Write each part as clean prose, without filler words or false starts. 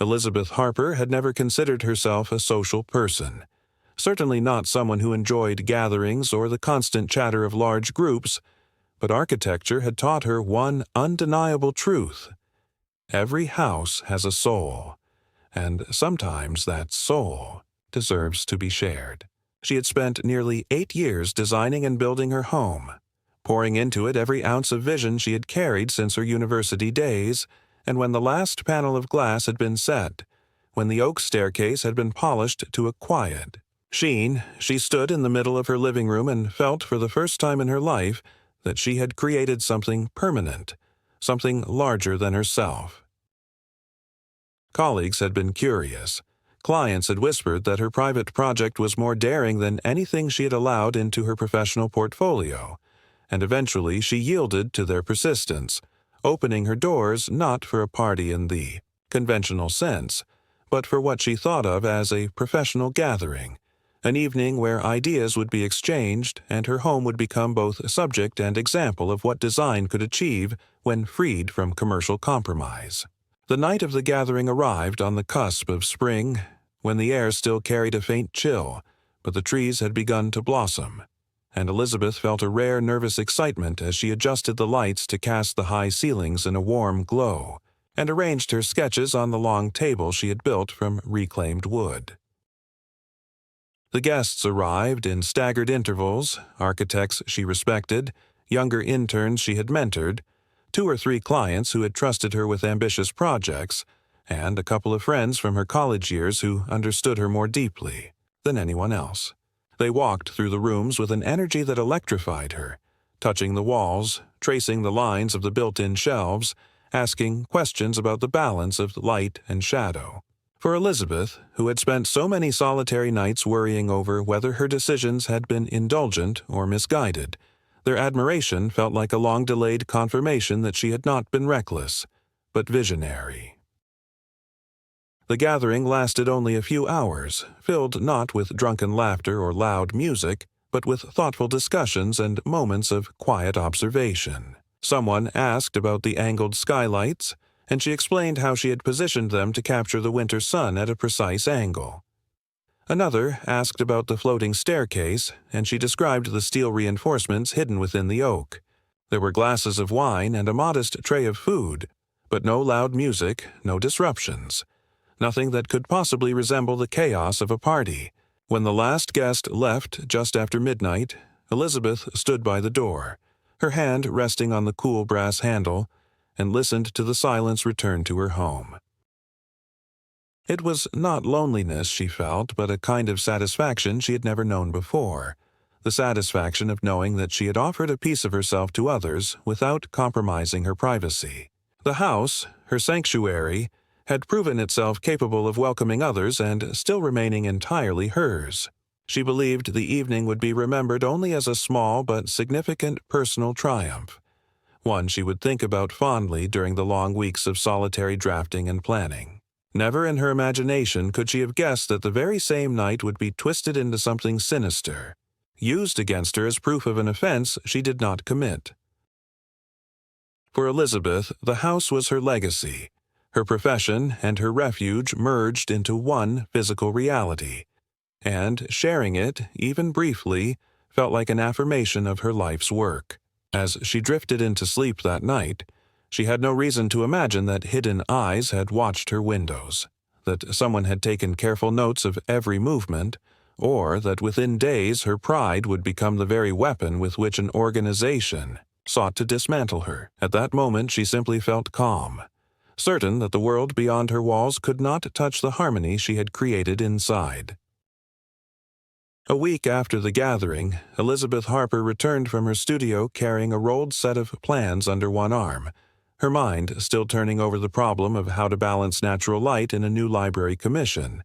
Elizabeth Harper had never considered herself a social person. Certainly not someone who enjoyed gatherings or the constant chatter of large groups, but architecture had taught her one undeniable truth. Every house has a soul, and sometimes that soul deserves to be shared. She had spent nearly 8 years designing and building her home, pouring into it every ounce of vision she had carried since her university days, and when the last panel of glass had been set, when the oak staircase had been polished to a quiet sheen, she stood in the middle of her living room and felt for the first time in her life that she had created something permanent, something larger than herself. Colleagues had been curious. Clients had whispered that her private project was more daring than anything she had allowed into her professional portfolio, and eventually she yielded to their persistence, opening her doors not for a party in the conventional sense, but for what she thought of as a professional gathering, an evening where ideas would be exchanged and her home would become both subject and example of what design could achieve when freed from commercial compromise. The night of the gathering arrived on the cusp of spring, when the air still carried a faint chill, but the trees had begun to blossom, and Elizabeth felt a rare nervous excitement as she adjusted the lights to cast the high ceilings in a warm glow, and arranged her sketches on the long table she had built from reclaimed wood. The guests arrived in staggered intervals, architects she respected, younger interns she had mentored, 2 or 3 clients who had trusted her with ambitious projects, and a couple of friends from her college years who understood her more deeply than anyone else. They walked through the rooms with an energy that electrified her, touching the walls, tracing the lines of the built-in shelves, asking questions about the balance of light and shadow. For Elizabeth, who had spent so many solitary nights worrying over whether her decisions had been indulgent or misguided, their admiration felt like a long-delayed confirmation that she had not been reckless, but visionary. The gathering lasted only a few hours, filled not with drunken laughter or loud music, but with thoughtful discussions and moments of quiet observation. Someone asked about the angled skylights, and she explained how she had positioned them to capture the winter sun at a precise angle. Another asked about the floating staircase, and she described the steel reinforcements hidden within the oak. There were glasses of wine and a modest tray of food, but no loud music, no disruptions. Nothing that could possibly resemble the chaos of a party. When the last guest left just after midnight, Elizabeth stood by the door, her hand resting on the cool brass handle, and listened to the silence return to her home. It was not loneliness she felt, but a kind of satisfaction she had never known before, the satisfaction of knowing that she had offered a piece of herself to others without compromising her privacy. The house, her sanctuary, had proven itself capable of welcoming others and still remaining entirely hers. She believed the evening would be remembered only as a small but significant personal triumph, one she would think about fondly during the long weeks of solitary drafting and planning. Never in her imagination could she have guessed that the very same night would be twisted into something sinister, used against her as proof of an offense she did not commit. For Elizabeth, the house was her legacy. Her profession and her refuge merged into one physical reality, and sharing it, even briefly, felt like an affirmation of her life's work. As she drifted into sleep that night, she had no reason to imagine that hidden eyes had watched her windows, that someone had taken careful notes of every movement, or that within days her pride would become the very weapon with which an organization sought to dismantle her. At that moment she simply felt calm, certain that the world beyond her walls could not touch the harmony she had created inside. A week after the gathering, Elizabeth Harper returned from her studio carrying a rolled set of plans under one arm, her mind still turning over the problem of how to balance natural light in a new library commission,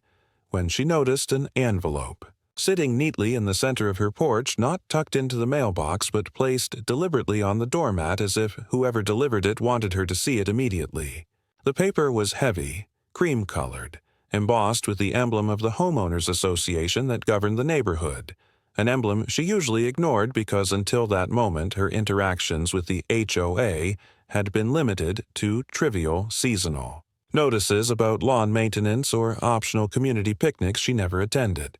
when she noticed an envelope, sitting neatly in the center of her porch, not tucked into the mailbox but placed deliberately on the doormat as if whoever delivered it wanted her to see it immediately. The paper was heavy, cream-colored, embossed with the emblem of the homeowners association that governed the neighborhood, an emblem she usually ignored because until that moment her interactions with the HOA had been limited to trivial, seasonal notices about lawn maintenance or optional community picnics she never attended.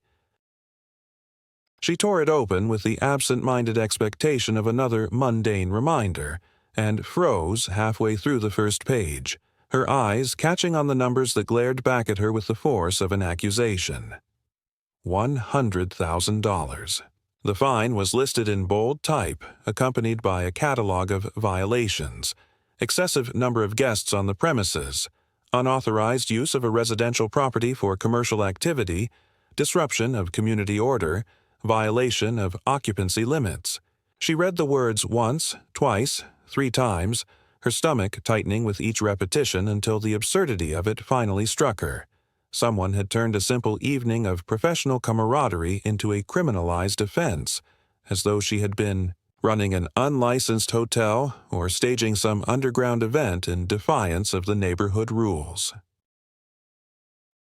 She tore it open with the absent-minded expectation of another mundane reminder, and froze halfway through the first page, her eyes catching on the numbers that glared back at her with the force of an accusation. $100,000. The fine was listed in bold type, accompanied by a catalog of violations: excessive number of guests on the premises, unauthorized use of a residential property for commercial activity, disruption of community order, violation of occupancy limits. She read the words once, twice, 3 times, her stomach tightening with each repetition until the absurdity of it finally struck her. Someone had turned a simple evening of professional camaraderie into a criminalized offense, as though she had been running an unlicensed hotel or staging some underground event in defiance of the neighborhood rules.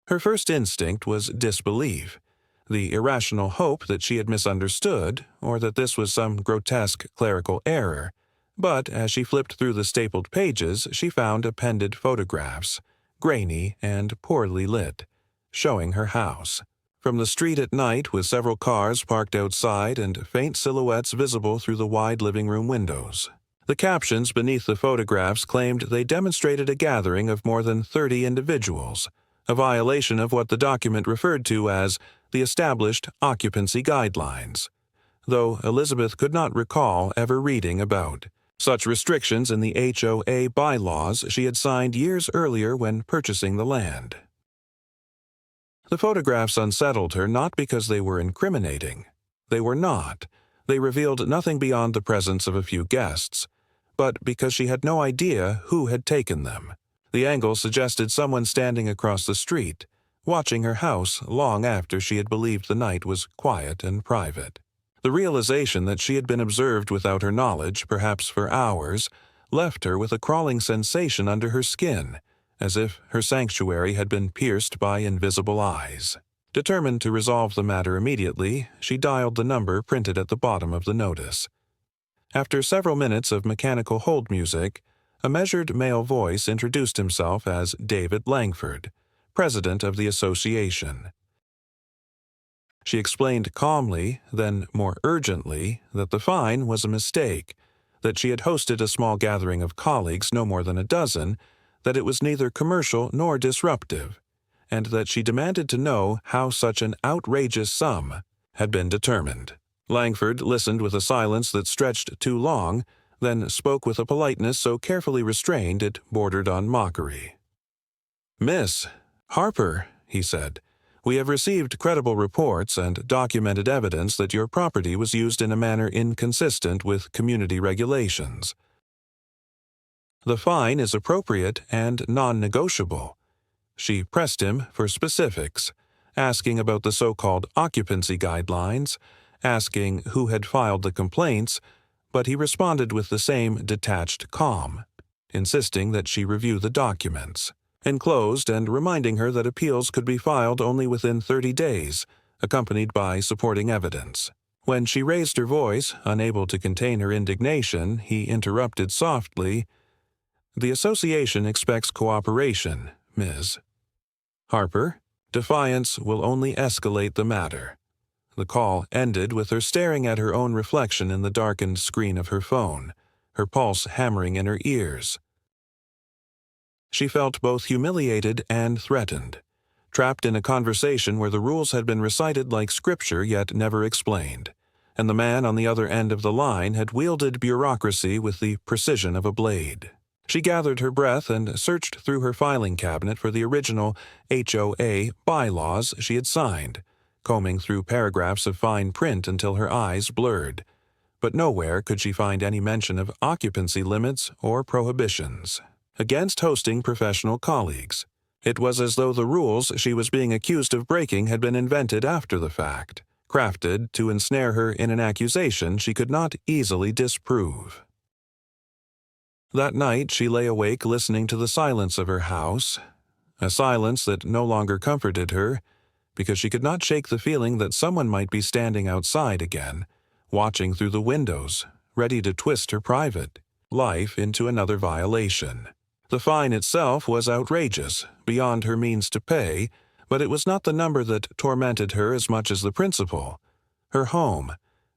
Her first instinct was disbelief, the irrational hope that she had misunderstood or that this was some grotesque clerical error. But as she flipped through the stapled pages, she found appended photographs, grainy and poorly lit, showing her house. From the street at night, with several cars parked outside and faint silhouettes visible through the wide living room windows. The captions beneath the photographs claimed they demonstrated a gathering of more than 30 individuals, a violation of what the document referred to as the established occupancy guidelines, though Elizabeth could not recall ever reading about such restrictions in the HOA bylaws she had signed years earlier when purchasing the land. The photographs unsettled her not because they were incriminating. They were not. They revealed nothing beyond the presence of a few guests, but because she had no idea who had taken them. The angle suggested someone standing across the street, watching her house long after she had believed the night was quiet and private. The realization that she had been observed without her knowledge, perhaps for hours, left her with a crawling sensation under her skin, as if her sanctuary had been pierced by invisible eyes. Determined to resolve the matter immediately, she dialed the number printed at the bottom of the notice. After several minutes of mechanical hold music, a measured male voice introduced himself as David Langford, president of the association. She explained calmly, then more urgently, that the fine was a mistake, that she had hosted a small gathering of colleagues, no more than a dozen, that it was neither commercial nor disruptive, and that she demanded to know how such an outrageous sum had been determined. Langford listened with a silence that stretched too long, then spoke with a politeness so carefully restrained it bordered on mockery. "Miss Harper," he said, "we have received credible reports and documented evidence that your property was used in a manner inconsistent with community regulations. The fine is appropriate and non-negotiable." She pressed him for specifics, asking about the so-called occupancy guidelines, asking who had filed the complaints, but he responded with the same detached calm, insisting that she review the documents, enclosed and reminding her that appeals could be filed only within 30 days, accompanied by supporting evidence. When she raised her voice, unable to contain her indignation, he interrupted softly, "The association expects cooperation, Ms. Harper. Defiance will only escalate the matter." The call ended with her staring at her own reflection in the darkened screen of her phone, her pulse hammering in her ears. She felt both humiliated and threatened, trapped in a conversation where the rules had been recited like scripture yet never explained, and the man on the other end of the line had wielded bureaucracy with the precision of a blade. She gathered her breath and searched through her filing cabinet for the original HOA bylaws she had signed, combing through paragraphs of fine print until her eyes blurred. But nowhere could she find any mention of occupancy limits or prohibitions against hosting professional colleagues. It was as though the rules she was being accused of breaking had been invented after the fact, crafted to ensnare her in an accusation she could not easily disprove. That night she lay awake listening to the silence of her house, a silence that no longer comforted her, because she could not shake the feeling that someone might be standing outside again, watching through the windows, ready to twist her private life into another violation. The fine itself was outrageous, beyond her means to pay, but it was not the number that tormented her as much as the principle. Her home,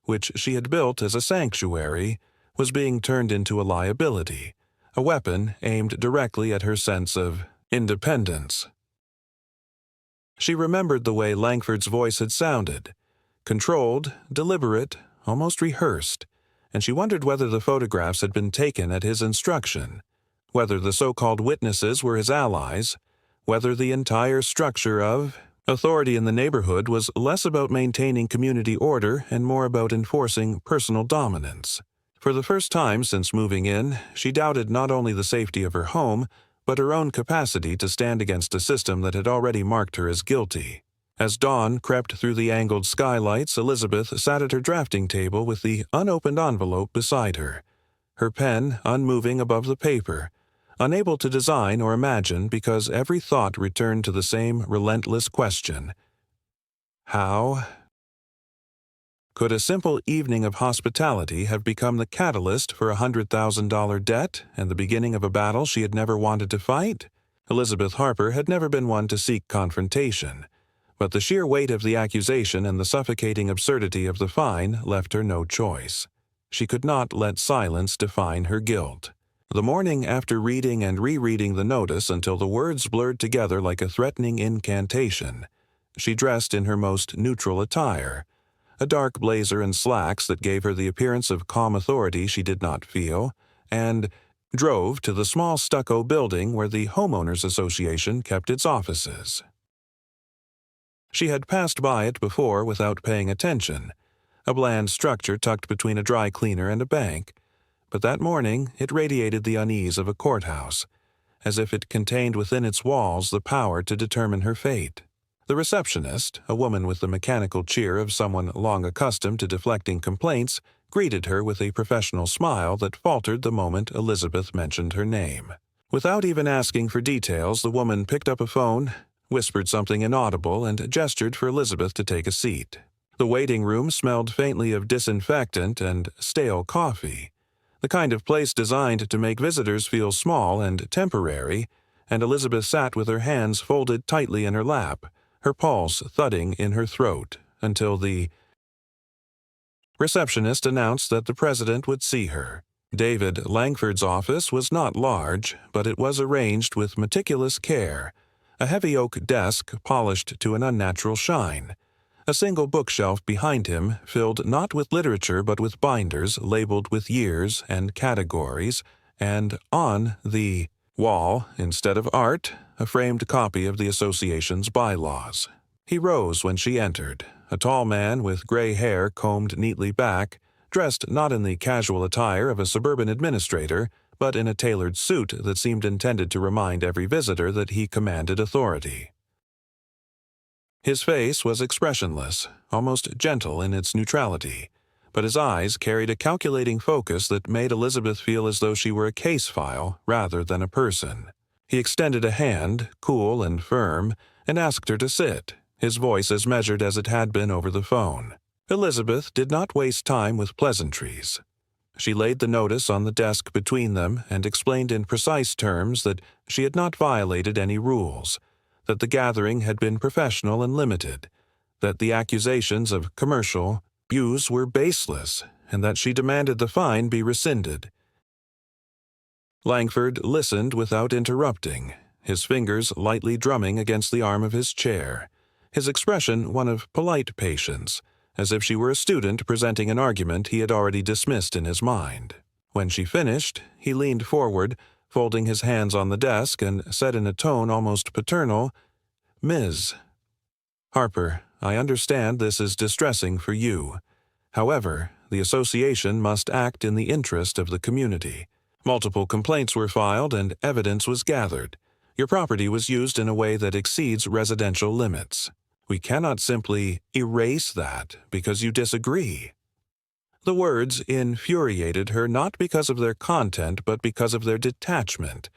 which she had built as a sanctuary, was being turned into a liability, a weapon aimed directly at her sense of independence. She remembered the way Langford's voice had sounded, controlled, deliberate, almost rehearsed, and she wondered whether the photographs had been taken at his instruction, whether the so-called witnesses were his allies, whether the entire structure of authority in the neighborhood was less about maintaining community order and more about enforcing personal dominance. For the first time since moving in, she doubted not only the safety of her home, but her own capacity to stand against a system that had already marked her as guilty. As dawn crept through the angled skylights, Elizabeth sat at her drafting table with the unopened envelope beside her, her pen unmoving above the paper, unable to design or imagine because every thought returned to the same relentless question. How could a simple evening of hospitality have become the catalyst for a $100,000 debt and the beginning of a battle she had never wanted to fight? Elizabeth Harper had never been one to seek confrontation, but the sheer weight of the accusation and the suffocating absurdity of the fine left her no choice. She could not let silence define her guilt. The morning after reading and rereading the notice until the words blurred together like a threatening incantation, she dressed in her most neutral attire, a dark blazer and slacks that gave her the appearance of calm authority she did not feel, and drove to the small stucco building where the Homeowners Association kept its offices. She had passed by it before without paying attention, a bland structure tucked between a dry cleaner and a bank, but that morning it radiated the unease of a courthouse, as if it contained within its walls the power to determine her fate. The receptionist, a woman with the mechanical cheer of someone long accustomed to deflecting complaints, greeted her with a professional smile that faltered the moment Elizabeth mentioned her name. Without even asking for details, the woman picked up a phone, whispered something inaudible, and gestured for Elizabeth to take a seat. The waiting room smelled faintly of disinfectant and stale coffee, the kind of place designed to make visitors feel small and temporary, and Elizabeth sat with her hands folded tightly in her lap, her pulse thudding in her throat, until the receptionist announced that the president would see her. David Langford's office was not large, but it was arranged with meticulous care, a heavy oak desk polished to an unnatural shine, a single bookshelf behind him filled not with literature but with binders labeled with years and categories, and on the wall, instead of art, a framed copy of the association's bylaws. He rose when she entered, a tall man with gray hair combed neatly back, dressed not in the casual attire of a suburban administrator, but in a tailored suit that seemed intended to remind every visitor that he commanded authority. His face was expressionless, almost gentle in its neutrality, but his eyes carried a calculating focus that made Elizabeth feel as though she were a case file rather than a person. He extended a hand, cool and firm, and asked her to sit, his voice as measured as it had been over the phone. Elizabeth did not waste time with pleasantries. She laid the notice on the desk between them and explained in precise terms that she had not violated any rules, that the gathering had been professional and limited, that the accusations of commercial abuse were baseless, and that she demanded the fine be rescinded. Langford listened without interrupting, his fingers lightly drumming against the arm of his chair, his expression one of polite patience, as if she were a student presenting an argument he had already dismissed in his mind. When she finished, he leaned forward, folding his hands on the desk, and said in a tone almost paternal, "Ms. Harper, I understand this is distressing for you. However, the association must act in the interest of the community. Multiple complaints were filed and evidence was gathered. Your property was used in a way that exceeds residential limits. We cannot simply erase that because you disagree." The words infuriated her not because of their content but because of their detachment,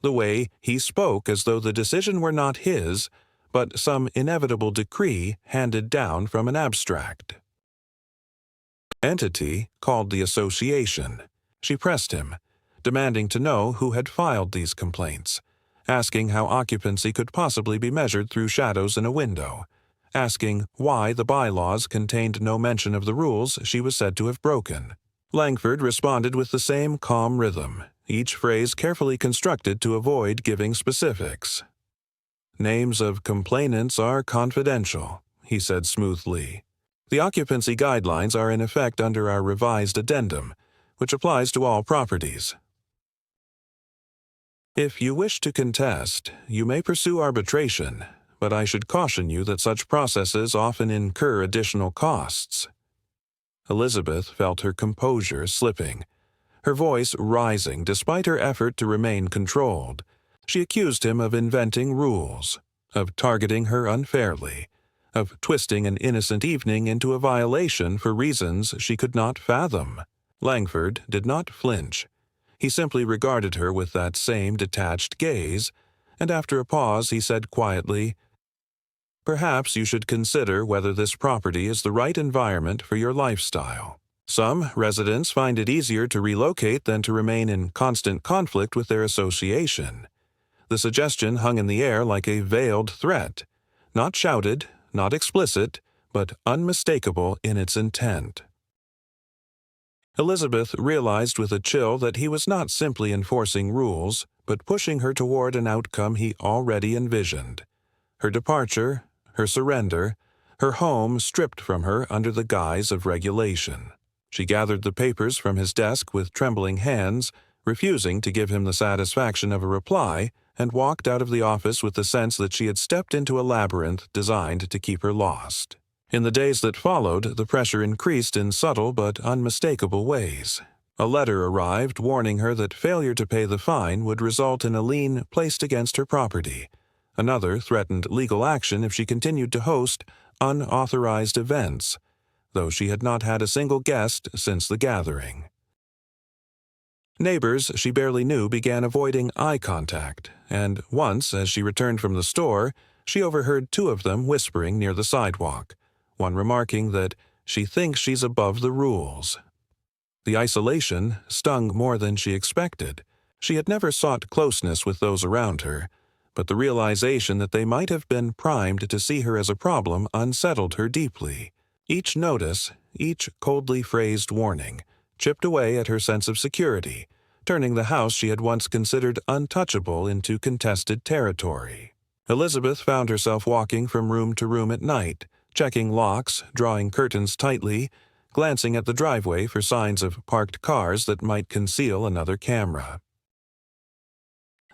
the way he spoke as though the decision were not his, but some inevitable decree handed down from an abstract entity called the association. She pressed him, demanding to know who had filed these complaints, asking how occupancy could possibly be measured through shadows in a window, asking why the bylaws contained no mention of the rules she was said to have broken. Langford responded with the same calm rhythm, each phrase carefully constructed to avoid giving specifics. "Names of complainants are confidential," he said smoothly. "The occupancy guidelines are in effect under our revised addendum, which applies to all properties. If you wish to contest, you may pursue arbitration, but I should caution you that such processes often incur additional costs." Elizabeth felt her composure slipping, her voice rising despite her effort to remain controlled. She accused him of inventing rules, of targeting her unfairly, of twisting an innocent evening into a violation for reasons she could not fathom. Langford did not flinch. He simply regarded her with that same detached gaze, and after a pause he said quietly, "Perhaps you should consider whether this property is the right environment for your lifestyle. Some residents find it easier to relocate than to remain in constant conflict with their association." The suggestion hung in the air like a veiled threat, not shouted, not explicit, but unmistakable in its intent. Elizabeth realized with a chill that he was not simply enforcing rules, but pushing her toward an outcome he already envisioned. Her departure, her surrender, her home stripped from her under the guise of regulation. She gathered the papers from his desk with trembling hands, refusing to give him the satisfaction of a reply, and walked out of the office with the sense that she had stepped into a labyrinth designed to keep her lost. In the days that followed, the pressure increased in subtle but unmistakable ways. A letter arrived warning her that failure to pay the fine would result in a lien placed against her property. Another threatened legal action if she continued to host unauthorized events, though she had not had a single guest since the gathering. Neighbors she barely knew began avoiding eye contact, and once, as she returned from the store, she overheard two of them whispering near the sidewalk, one remarking that she thinks she's above the rules. The isolation stung more than she expected. She had never sought closeness with those around her, but the realization that they might have been primed to see her as a problem unsettled her deeply. Each notice, each coldly phrased warning, chipped away at her sense of security, turning the house she had once considered untouchable into contested territory. Elizabeth found herself walking from room to room at night, checking locks, drawing curtains tightly, glancing at the driveway for signs of parked cars that might conceal another camera.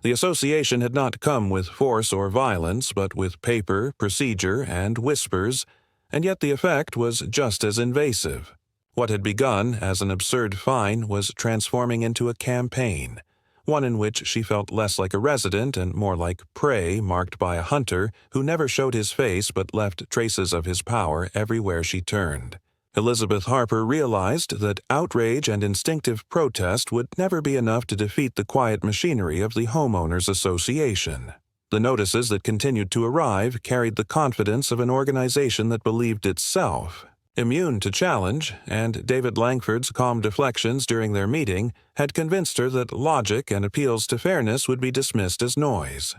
The association had not come with force or violence, but with paper, procedure, and whispers, and yet the effect was just as invasive. What had begun as an absurd fine was transforming into a campaign, one in which she felt less like a resident and more like prey marked by a hunter who never showed his face but left traces of his power everywhere she turned. Elizabeth Harper realized that outrage and instinctive protest would never be enough to defeat the quiet machinery of the Homeowners Association. The notices that continued to arrive carried the confidence of an organization that believed itself immune to challenge, and David Langford's calm deflections during their meeting had convinced her that logic and appeals to fairness would be dismissed as noise.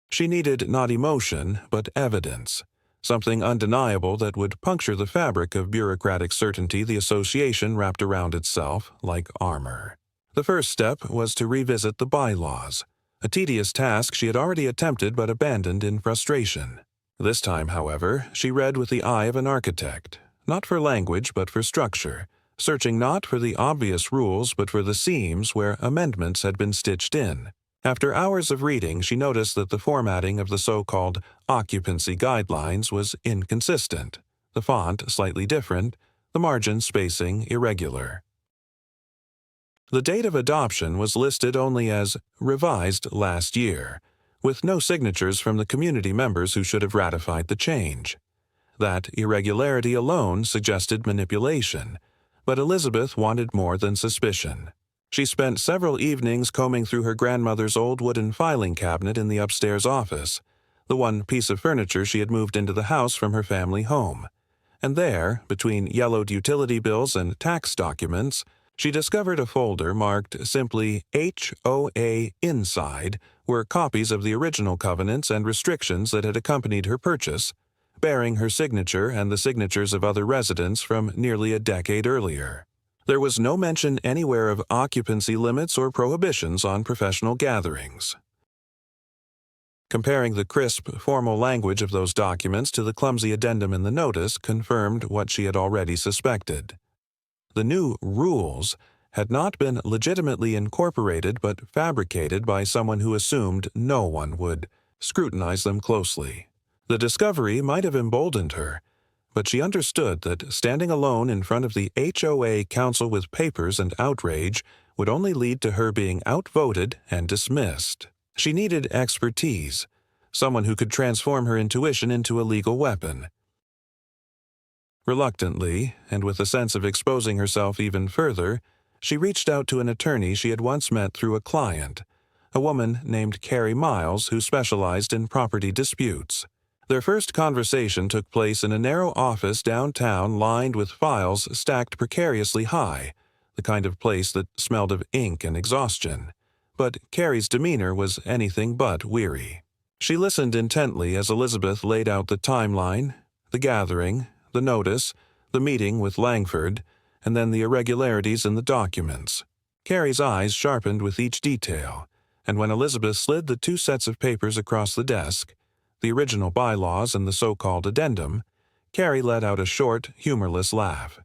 She needed not emotion, but evidence, something undeniable that would puncture the fabric of bureaucratic certainty the association wrapped around itself like armor. The first step was to revisit the bylaws, a tedious task she had already attempted but abandoned in frustration. This time, however, she read with the eye of an architect, not for language but for structure, searching not for the obvious rules but for the seams where amendments had been stitched in. After hours of reading, she noticed that the formatting of the so-called occupancy guidelines was inconsistent, the font slightly different, the margin spacing irregular. The date of adoption was listed only as revised last year, with no signatures from the community members who should have ratified the change. That irregularity alone suggested manipulation, but Elizabeth wanted more than suspicion. She spent several evenings combing through her grandmother's old wooden filing cabinet in the upstairs office, the one piece of furniture she had moved into the house from her family home. And there, between yellowed utility bills and tax documents, She discovered a folder marked simply HOA Inside were copies of the original covenants and restrictions that had accompanied her purchase, bearing her signature and the signatures of other residents from nearly a decade earlier. There was no mention anywhere of occupancy limits or prohibitions on professional gatherings. Comparing the crisp, formal language of those documents to the clumsy addendum in the notice confirmed what she had already suspected. The new rules had not been legitimately incorporated but fabricated by someone who assumed no one would scrutinize them closely. The discovery might have emboldened her, but she understood that standing alone in front of the HOA council with papers and outrage would only lead to her being outvoted and dismissed. She needed expertise, someone who could transform her intuition into a legal weapon. Reluctantly, and with a sense of exposing herself even further, she reached out to an attorney she had once met through a client, a woman named Carrie Miles who specialized in property disputes. Their first conversation took place in a narrow office downtown lined with files stacked precariously high, the kind of place that smelled of ink and exhaustion. But Carrie's demeanor was anything but weary. She listened intently as Elizabeth laid out the timeline, the gathering, the notice, the meeting with Langford, and then the irregularities in the documents. Carrie's eyes sharpened with each detail, and when Elizabeth slid the two sets of papers across the desk, the original bylaws and the so-called addendum, Carrie let out a short, humorless laugh.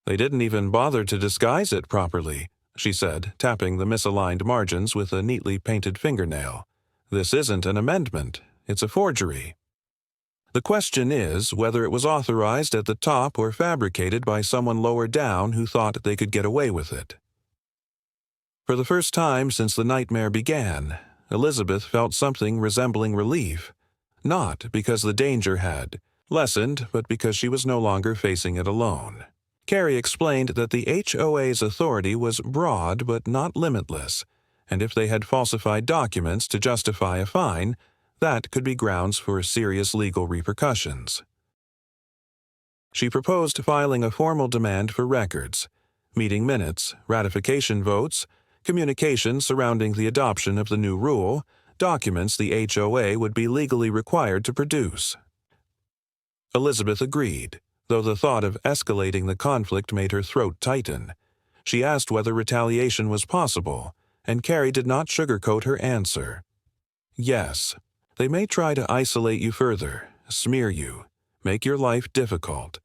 "They didn't even bother to disguise it properly," she said, tapping the misaligned margins with a neatly painted fingernail. "This isn't an amendment, it's a forgery. The question is whether it was authorized at the top or fabricated by someone lower down who thought they could get away with it." For the first time since the nightmare began, Elizabeth felt something resembling relief, not because the danger had lessened, but because she was no longer facing it alone. Carrie explained that the HOA's authority was broad but not limitless, and if they had falsified documents to justify a fine, that could be grounds for serious legal repercussions. She proposed filing a formal demand for records, meeting minutes, ratification votes, communications surrounding the adoption of the new rule, documents the HOA would be legally required to produce. Elizabeth agreed, though the thought of escalating the conflict made her throat tighten. She asked whether retaliation was possible, and Carrie did not sugarcoat her answer. Yes, they may try to isolate you further, smear you, make your life difficult.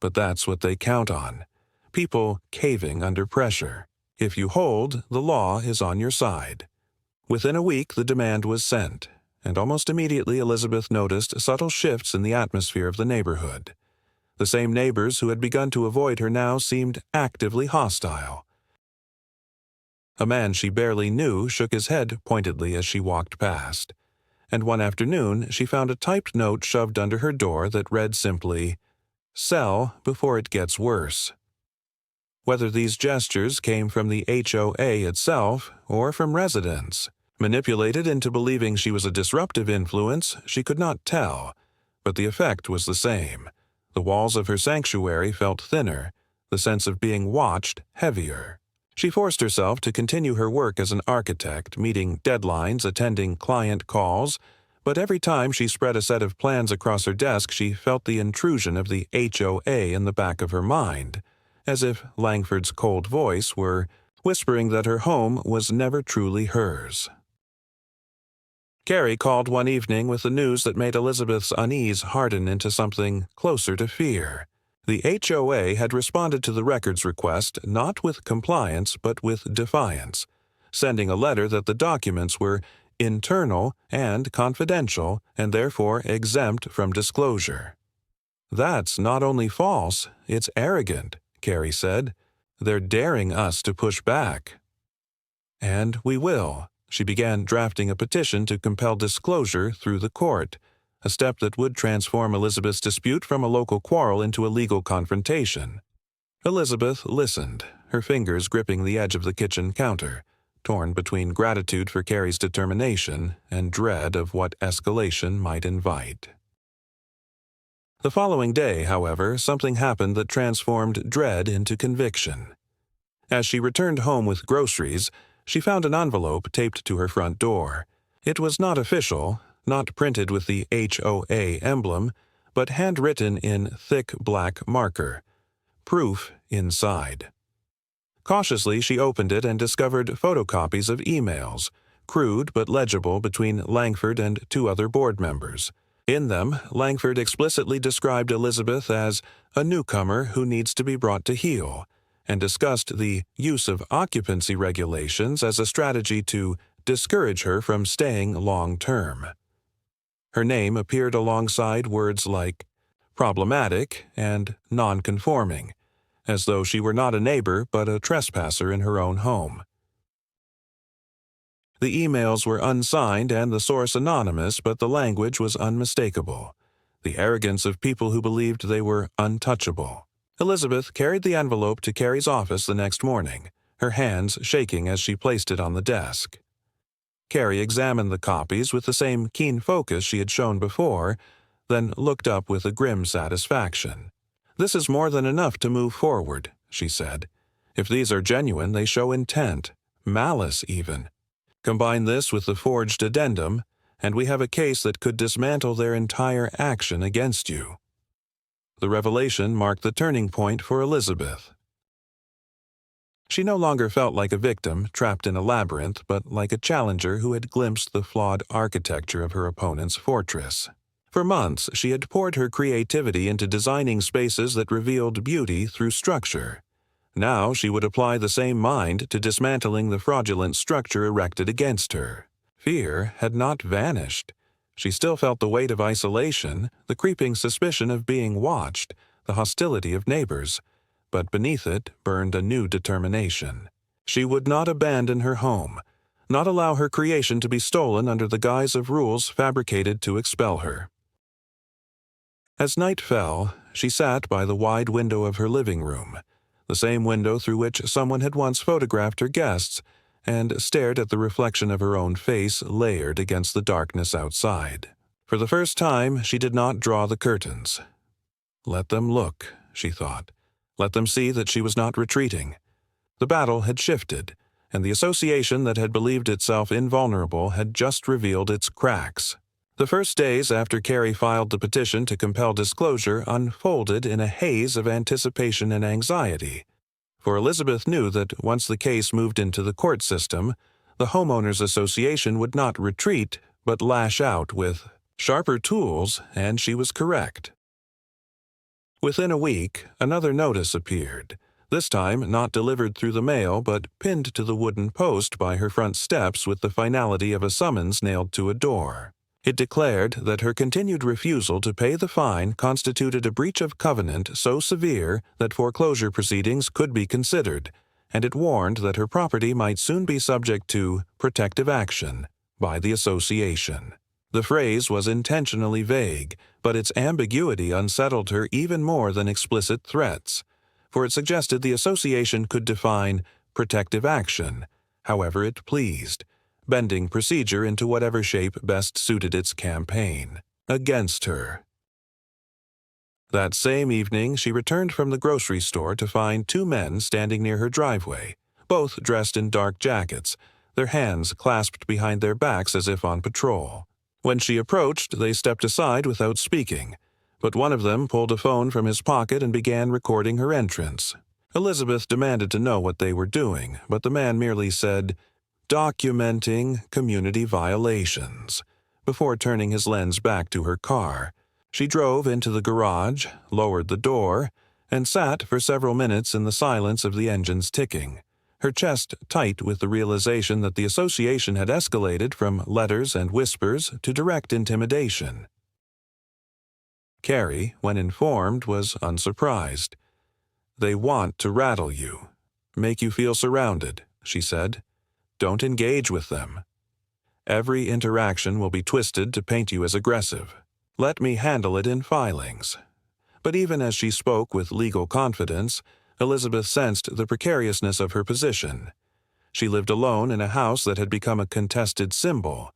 But that's what they count on, people caving under pressure. If you hold, the law is on your side. Within a week, the demand was sent, and almost immediately Elizabeth noticed subtle shifts in the atmosphere of the neighborhood. The same neighbors who had begun to avoid her now seemed actively hostile. A man she barely knew shook his head pointedly as she walked past, and one afternoon she found a typed note shoved under her door that read simply, "Sell before it gets worse." Whether these gestures came from the HOA itself or from residents, manipulated into believing she was a disruptive influence, she could not tell, but the effect was the same. The walls of her sanctuary felt thinner, the sense of being watched heavier. She forced herself to continue her work as an architect, meeting deadlines, attending client calls, but every time she spread a set of plans across her desk she felt the intrusion of the HOA in the back of her mind, as if Langford's cold voice were whispering that her home was never truly hers. Carrie called one evening with the news that made Elizabeth's unease harden into something closer to fear. The HOA had responded to the records request not with compliance but with defiance, sending a letter that the documents were internal and confidential and therefore exempt from disclosure. "That's not only false, it's arrogant," Carrie said. "They're daring us to push back." "And we will." She began drafting a petition to compel disclosure through the court, a step that would transform Elizabeth's dispute from a local quarrel into a legal confrontation. Elizabeth listened, her fingers gripping the edge of the kitchen counter, torn between gratitude for Carrie's determination and dread of what escalation might invite. The following day, however, something happened that transformed dread into conviction. As she returned home with groceries, she found an envelope taped to her front door. It was not official, not printed with the HOA emblem, but handwritten in thick black marker. Proof inside. Cautiously, she opened it and discovered photocopies of emails, crude but legible, between Langford and two other board members. In them, Langford explicitly described Elizabeth as a newcomer who needs to be brought to heel, and discussed the use of occupancy regulations as a strategy to discourage her from staying long-term. Her name appeared alongside words like problematic and non-conforming, as though she were not a neighbor but a trespasser in her own home. The emails were unsigned and the source anonymous, but the language was unmistakable. The arrogance of people who believed they were untouchable. Elizabeth carried the envelope to Carrie's office the next morning, her hands shaking as she placed it on the desk. Carrie examined the copies with the same keen focus she had shown before, then looked up with a grim satisfaction. "This is more than enough to move forward," she said. "If these are genuine, they show intent, malice even. Combine this with the forged addendum, and we have a case that could dismantle their entire action against you." The revelation marked the turning point for Elizabeth. She no longer felt like a victim trapped in a labyrinth, but like a challenger who had glimpsed the flawed architecture of her opponent's fortress. For months, she had poured her creativity into designing spaces that revealed beauty through structure. Now she would apply the same mind to dismantling the fraudulent structure erected against her. Fear had not vanished. She still felt the weight of isolation, the creeping suspicion of being watched, the hostility of neighbors, but beneath it burned a new determination. She would not abandon her home, not allow her creation to be stolen under the guise of rules fabricated to expel her. As night fell, she sat by the wide window of her living room, the same window through which someone had once photographed her guests, and stared at the reflection of her own face layered against the darkness outside. For the first time, she did not draw the curtains. Let them look, she thought. Let them see that she was not retreating. The battle had shifted, and the association that had believed itself invulnerable had just revealed its cracks. The first days after Carrie filed the petition to compel disclosure unfolded in a haze of anticipation and anxiety, for Elizabeth knew that once the case moved into the court system, the homeowners association would not retreat but lash out with sharper tools, and she was correct. Within a week, another notice appeared, this time not delivered through the mail but pinned to the wooden post by her front steps with the finality of a summons nailed to a door. It declared that her continued refusal to pay the fine constituted a breach of covenant so severe that foreclosure proceedings could be considered, and it warned that her property might soon be subject to protective action by the association. The phrase was intentionally vague, but its ambiguity unsettled her even more than explicit threats, for it suggested the association could define protective action however it pleased, bending procedure into whatever shape best suited its campaign against her. That same evening, she returned from the grocery store to find two men standing near her driveway, both dressed in dark jackets, their hands clasped behind their backs as if on patrol. When she approached, they stepped aside without speaking, but one of them pulled a phone from his pocket and began recording her entrance. Elizabeth demanded to know what they were doing, but the man merely said, "Documenting community violations," before turning his lens back to her car. She drove into the garage, lowered the door, and sat for several minutes in the silence of the engine's ticking, her chest tight with the realization that the association had escalated from letters and whispers to direct intimidation. Carrie, when informed, was unsurprised. "They want to rattle you, make you feel surrounded," she said. "Don't engage with them. Every interaction will be twisted to paint you as aggressive. Let me handle it in filings." But even as she spoke with legal confidence, Elizabeth sensed the precariousness of her position. She lived alone in a house that had become a contested symbol,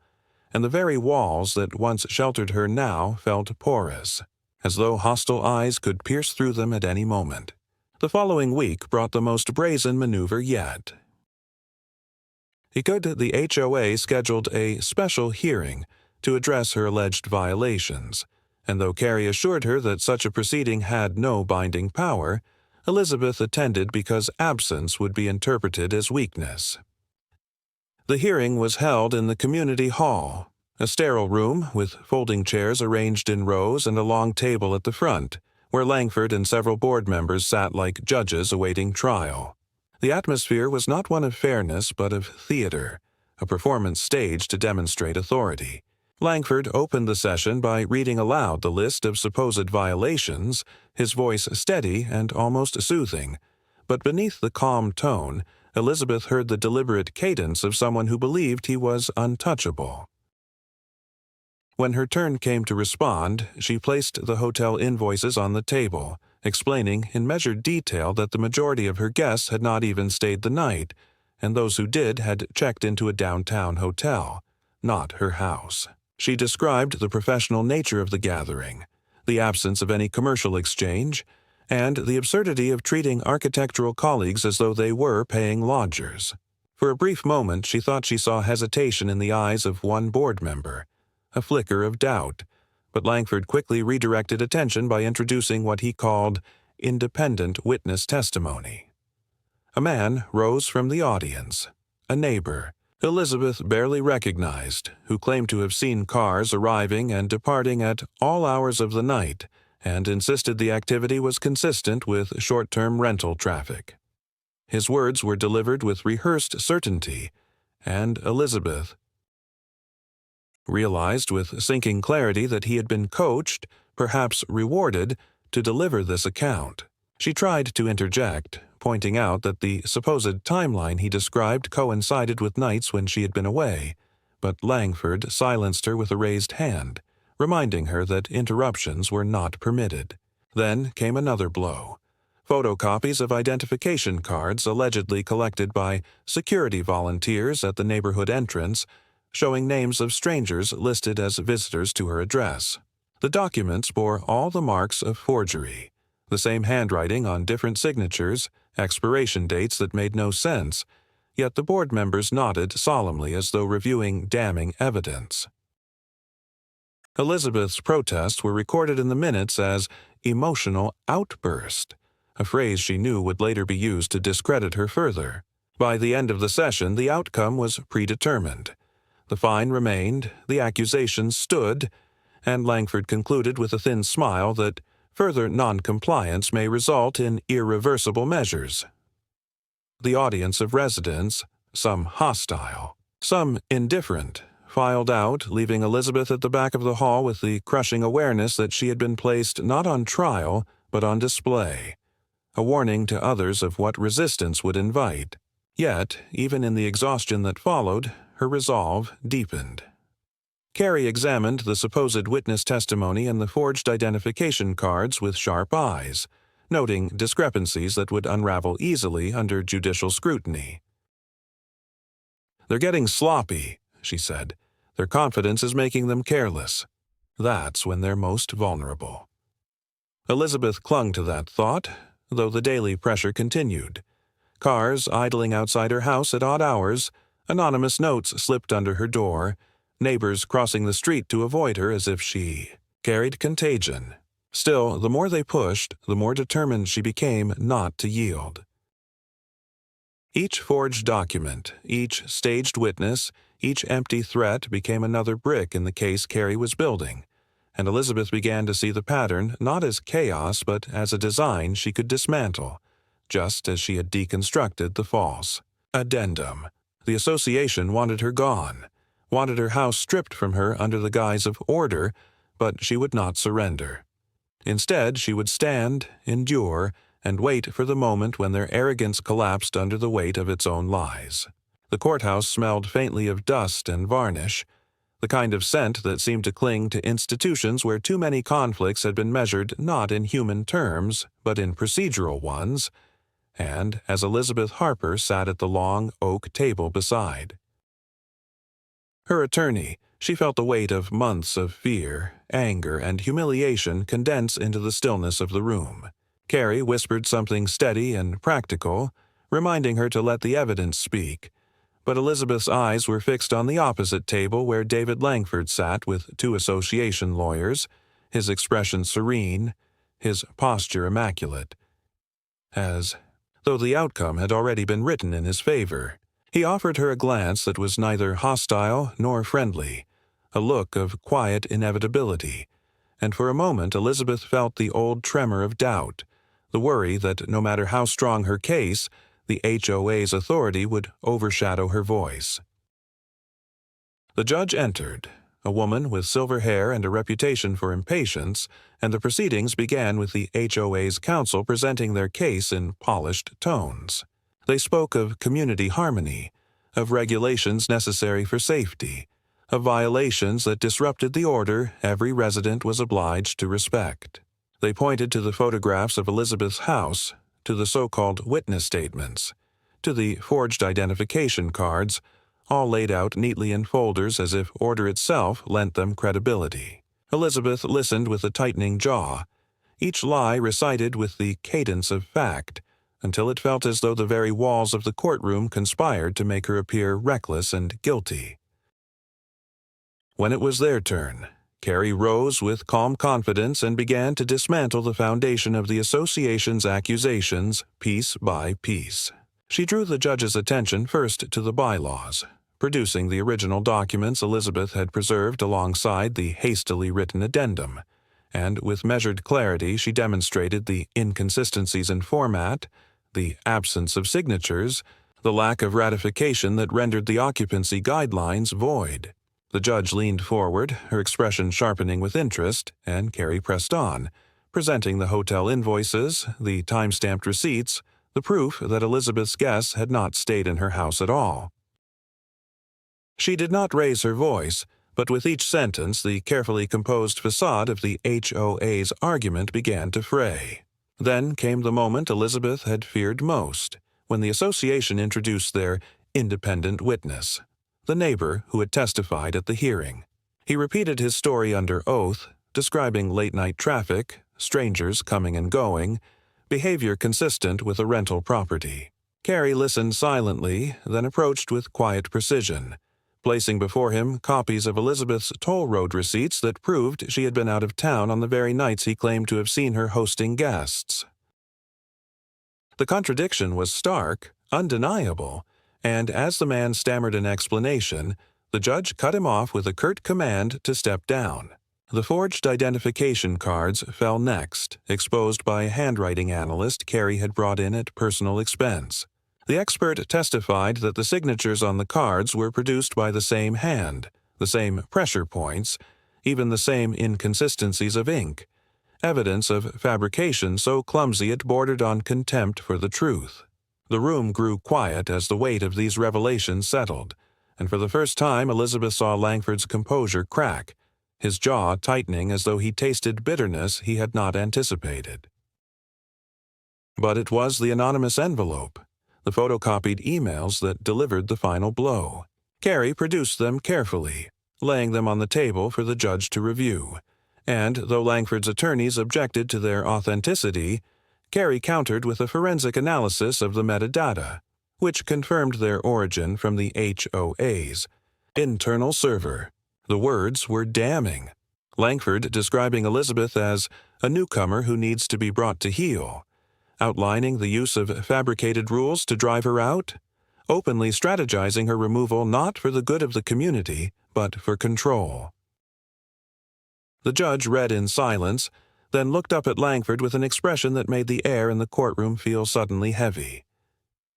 and the very walls that once sheltered her now felt porous. as though hostile eyes could pierce through them at any moment. The following week brought the most brazen maneuver yet. The HOA scheduled a special hearing to address her alleged violations, and though Carrie assured her that such a proceeding had no binding power, Elizabeth attended because absence would be interpreted as weakness. The hearing was held in the community hall, a sterile room with folding chairs arranged in rows and a long table at the front, where Langford and several board members sat like judges awaiting trial. The atmosphere was not one of fairness but of theater, a performance staged to demonstrate authority. Langford opened the session by reading aloud the list of supposed violations, his voice steady and almost soothing, but beneath the calm tone, Elizabeth heard the deliberate cadence of someone who believed he was untouchable. When her turn came to respond, she placed the hotel invoices on the table, explaining in measured detail that the majority of her guests had not even stayed the night, and those who did had checked into a downtown hotel, not her house. She described the professional nature of the gathering, the absence of any commercial exchange, and the absurdity of treating architectural colleagues as though they were paying lodgers. For a brief moment she thought she saw hesitation in the eyes of one board member, a flicker of doubt, but Langford quickly redirected attention by introducing what he called independent witness testimony. A man rose from the audience, a neighbor, Elizabeth barely recognized, who claimed to have seen cars arriving and departing at all hours of the night, and insisted the activity was consistent with short-term rental traffic. His words were delivered with rehearsed certainty, and Elizabeth realized with sinking clarity that he had been coached, perhaps rewarded, to deliver this account. She tried to interject, pointing out that the supposed timeline he described coincided with nights when she had been away, but Langford silenced her with a raised hand, reminding her that interruptions were not permitted. Then came another blow. Photocopies of identification cards allegedly collected by security volunteers at the neighborhood entrance, showing names of strangers listed as visitors to her address. The documents bore all the marks of forgery, the same handwriting on different signatures, expiration dates that made no sense, yet the board members nodded solemnly as though reviewing damning evidence. Elizabeth's protests were recorded in the minutes as emotional outburst, a phrase she knew would later be used to discredit her further. By the end of the session, the outcome was predetermined. The fine remained, the accusations stood, and Langford concluded with a thin smile that further non-compliance may result in irreversible measures. The audience of residents, some hostile, some indifferent, filed out, leaving Elizabeth at the back of the hall with the crushing awareness that she had been placed not on trial, but on display, a warning to others of what resistance would invite. Yet, even in the exhaustion that followed, her resolve deepened. Carrie examined the supposed witness testimony and the forged identification cards with sharp eyes, noting discrepancies that would unravel easily under judicial scrutiny. "They're getting sloppy," she said. "Their confidence is making them careless. That's when they're most vulnerable." Elizabeth clung to that thought, though the daily pressure continued. Cars idling outside her house at odd hours, anonymous notes slipped under her door, neighbors crossing the street to avoid her as if she carried contagion. Still, the more they pushed, the more determined she became not to yield. Each forged document, each staged witness, each empty threat became another brick in the case Carrie was building, and Elizabeth began to see the pattern not as chaos but as a design she could dismantle, just as she had deconstructed the false. Addendum. The association wanted her gone, wanted her house stripped from her under the guise of order, but she would not surrender. Instead, she would stand, endure, and wait for the moment when their arrogance collapsed under the weight of its own lies. The courthouse smelled faintly of dust and varnish, the kind of scent that seemed to cling to institutions where too many conflicts had been measured not in human terms, but in procedural ones, and as Elizabeth Harper sat at the long oak table beside her attorney, she felt the weight of months of fear, anger, and humiliation condense into the stillness of the room. Carrie whispered something steady and practical, reminding her to let the evidence speak, but Elizabeth's eyes were fixed on the opposite table where David Langford sat with 2 association lawyers, his expression serene, his posture immaculate, as though the outcome had already been written in his favor. He offered her a glance that was neither hostile nor friendly, a look of quiet inevitability, and for a moment Elizabeth felt the old tremor of doubt, the worry that no matter how strong her case, the HOA's authority would overshadow her voice. The judge entered, a woman with silver hair and a reputation for impatience, and the proceedings began with the HOA's counsel presenting their case in polished tones. They spoke of community harmony, of regulations necessary for safety, of violations that disrupted the order every resident was obliged to respect. They pointed to the photographs of Elizabeth's house, to the so-called witness statements, to the forged identification cards, all laid out neatly in folders as if order itself lent them credibility. Elizabeth listened with a tightening jaw, each lie recited with the cadence of fact, until it felt as though the very walls of the courtroom conspired to make her appear reckless and guilty. When it was their turn, Carrie rose with calm confidence and began to dismantle the foundation of the association's accusations piece by piece. She drew the judge's attention first to the bylaws, producing the original documents Elizabeth had preserved alongside the hastily written addendum, and with measured clarity she demonstrated the inconsistencies in format, the absence of signatures, the lack of ratification that rendered the occupancy guidelines void. The judge leaned forward, her expression sharpening with interest, and Carrie pressed on, presenting the hotel invoices, the time-stamped receipts, the proof that Elizabeth's guests had not stayed in her house at all. She did not raise her voice, but with each sentence the carefully composed facade of the HOA's argument began to fray. Then came the moment Elizabeth had feared most, when the association introduced their independent witness, the neighbor who had testified at the hearing. He repeated his story under oath, describing late-night traffic, strangers coming and going, behavior consistent with a rental property. Carrie listened silently, then approached with quiet precision, placing before him copies of Elizabeth's toll road receipts that proved she had been out of town on the very nights he claimed to have seen her hosting guests. The contradiction was stark, undeniable, and as the man stammered an explanation, the judge cut him off with a curt command to step down. The forged identification cards fell next, exposed by a handwriting analyst Carrie had brought in at personal expense. The expert testified that the signatures on the cards were produced by the same hand, the same pressure points, even the same inconsistencies of ink, evidence of fabrication so clumsy it bordered on contempt for the truth. The room grew quiet as the weight of these revelations settled, and for the first time Elizabeth saw Langford's composure crack, his jaw tightening as though he tasted bitterness he had not anticipated. But it was the anonymous envelope, the photocopied emails that delivered the final blow. Carrie produced them carefully, laying them on the table for the judge to review, and though Langford's attorneys objected to their authenticity, Carrie countered with a forensic analysis of the metadata, which confirmed their origin from the HOA's internal server. The words were damning. Langford describing Elizabeth as a newcomer who needs to be brought to heel, outlining the use of fabricated rules to drive her out, openly strategizing her removal not for the good of the community, but for control. The judge read in silence, then looked up at Langford with an expression that made the air in the courtroom feel suddenly heavy.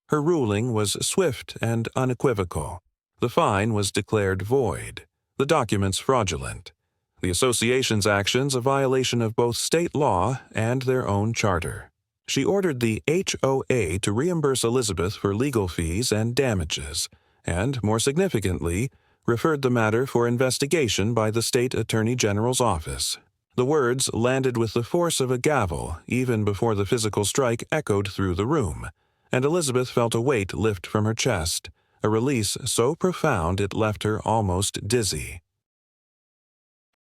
Her ruling was swift and unequivocal. The fine was declared void, the documents fraudulent, the association's actions a violation of both state law and their own charter. She ordered the HOA to reimburse Elizabeth for legal fees and damages, and, more significantly, referred the matter for investigation by the State Attorney General's office. The words landed with the force of a gavel even before the physical strike echoed through the room, and Elizabeth felt a weight lift from her chest, a release so profound it left her almost dizzy.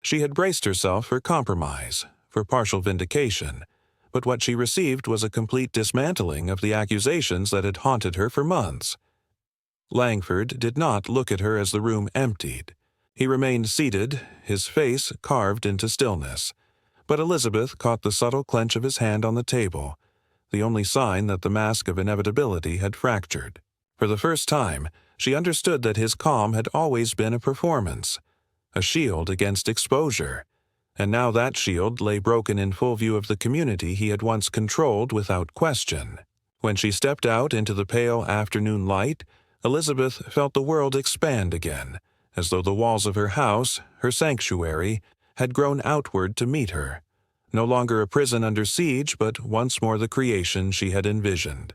She had braced herself for compromise, for partial vindication, but what she received was a complete dismantling of the accusations that had haunted her for months. Langford did not look at her as the room emptied. He remained seated, his face carved into stillness, but Elizabeth caught the subtle clench of his hand on the table, the only sign that the mask of inevitability had fractured. For the first time, she understood that his calm had always been a performance, a shield against exposure, and now that shield lay broken in full view of the community he had once controlled without question. When she stepped out into the pale afternoon light, Elizabeth felt the world expand again, as though the walls of her house, her sanctuary, had grown outward to meet her, no longer a prison under siege, but once more the creation she had envisioned.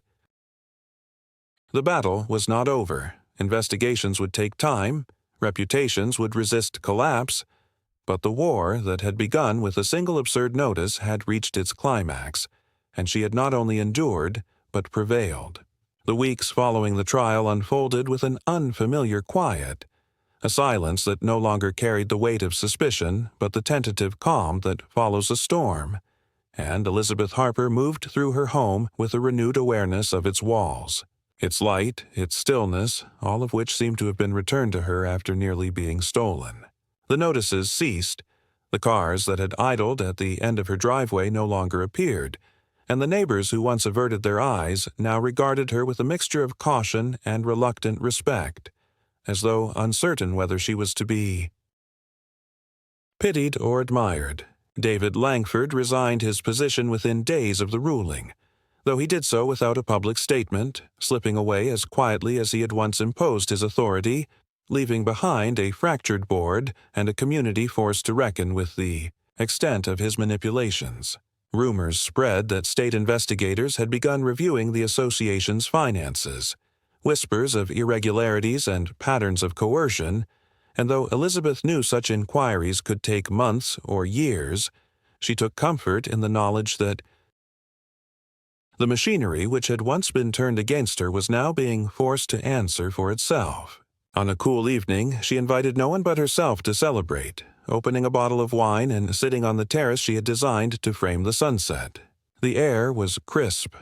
The battle was not over. Investigations would take time, reputations would resist collapse, but the war that had begun with a single absurd notice had reached its climax, and she had not only endured, but prevailed. The weeks following the trial unfolded with an unfamiliar quiet, a silence that no longer carried the weight of suspicion, but the tentative calm that follows a storm, and Elizabeth Harper moved through her home with a renewed awareness of its walls, its light, its stillness, all of which seemed to have been returned to her after nearly being stolen. The notices ceased, the cars that had idled at the end of her driveway no longer appeared, and the neighbors who once averted their eyes now regarded her with a mixture of caution and reluctant respect, as though uncertain whether she was to be pitied or admired. David Langford resigned his position within days of the ruling, though he did so without a public statement, slipping away as quietly as he had once imposed his authority, leaving behind a fractured board and a community forced to reckon with the extent of his manipulations. Rumors spread that state investigators had begun reviewing the association's finances, whispers of irregularities and patterns of coercion, and though Elizabeth knew such inquiries could take months or years, she took comfort in the knowledge that the machinery which had once been turned against her was now being forced to answer for itself. On a cool evening, she invited no one but herself to celebrate, opening a bottle of wine and sitting on the terrace she had designed to frame the sunset. The air was crisp,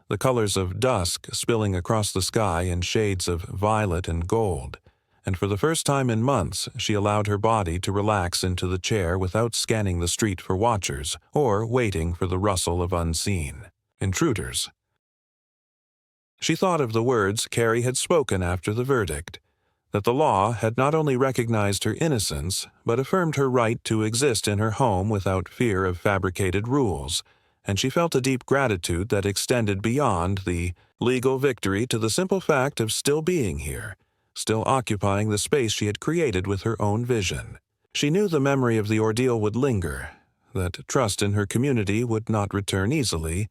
the colors of dusk spilling across the sky in shades of violet and gold, and for the first time in months she allowed her body to relax into the chair without scanning the street for watchers or waiting for the rustle of unseen intruders. She thought of the words Carrie had spoken after the verdict, that the law had not only recognized her innocence, but affirmed her right to exist in her home without fear of fabricated rules, and she felt a deep gratitude that extended beyond the legal victory to the simple fact of still being here, still occupying the space she had created with her own vision. She knew the memory of the ordeal would linger, that trust in her community would not return easily,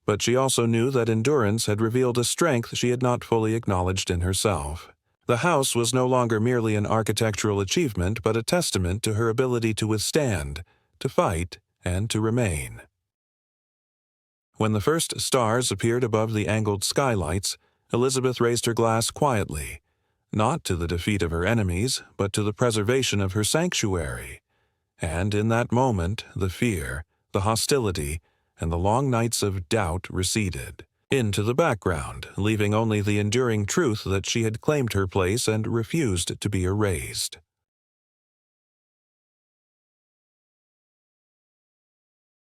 but she also knew that endurance had revealed a strength she had not fully acknowledged in herself. The house was no longer merely an architectural achievement, but a testament to her ability to withstand, to fight, and to remain. When the first stars appeared above the angled skylights, Elizabeth raised her glass quietly, not to the defeat of her enemies, but to the preservation of her sanctuary. And in that moment, the fear, the hostility, and the long nights of doubt receded into the background, leaving only the enduring truth that she had claimed her place and refused to be erased.